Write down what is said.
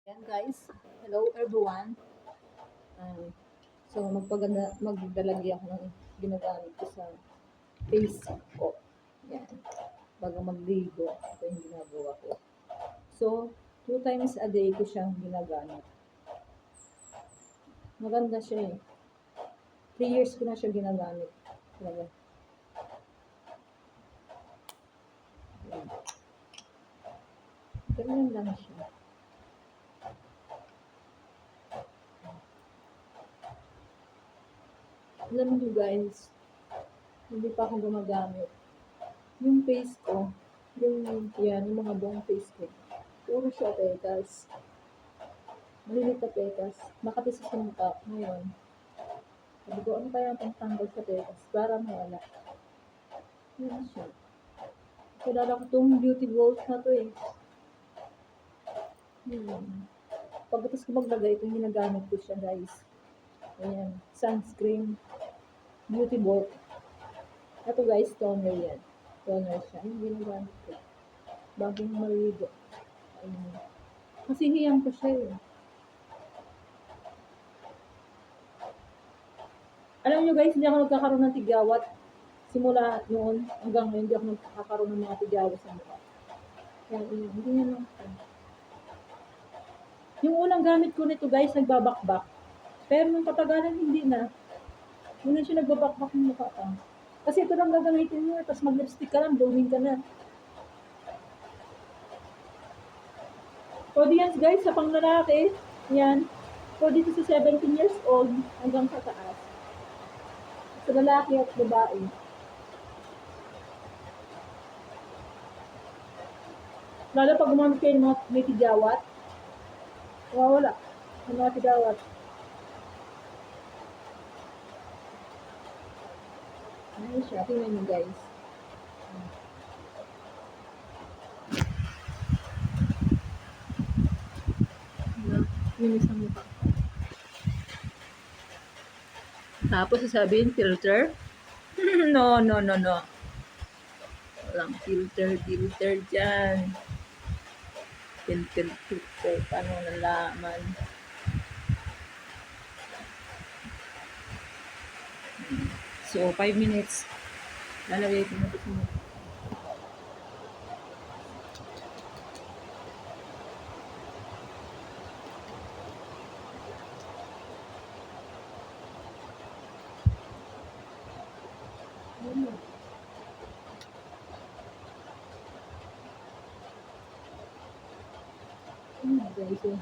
Yan guys, hello everyone. Um, so magdalagi ako ng ginagamit ko sa face ko. Yan, bago magligo, ito yung ginagawa ko. So, 2 times a day ko siyang ginagamit. Maganda siya eh. 3 years ko na siya ginagamit. Talaga. Yan. Ganyan lang siya. Alam niyo guys, hindi pa ako gumagamit. Yung face ko, yung mga buong face ko, puro siya petas. Malilit na petas. Makati sa mukha. Ngayon, sabi ko, ano kaya ang pangtanggal sa petas para mawala? Yan siya. Kilala ko itong beauty gold na to eh. Pagkatapos ko maglagay, ito yung ginagamit ko siya guys. Ayan, sunscreen, beauty bulk. Ito guys, toner yan. Toner siya. Yung ginagamit ko. Bagong maligo. Ayan. Kasi hiyang ko siya eh. Alam nyo guys, hindi ako nagkakaroon ng tigawat. Simula noon hanggang ngayon, hindi ako nagkakaroon ng mga tigawat sa mukha. Yan, hindi nyo lang. Yung unang gamit ko nito guys, nagbabakbak. Pero nung katagalan, hindi na. Hindi na siya nagbabakbak ng mukha ka. Kasi ito lang gagamitin mo, tapos mag-lipstick ka lang, blooming ka na. Pwede yan guys, sa panglalaki, yan. Pwede dito sa 17 years old hanggang sa taas. Sa lalaki at babae. Lalo pag gumamit kayo ng mga may tigawat, wala. Ng mga tigawat. Ayun siya, tingnan nyo guys. Yung isang mukha. Tapos sasabihin, filter. No. Walang filter dyan. Filter. Paano nalaman? So, 5 minutes. Lalagay ko na ito. Guys,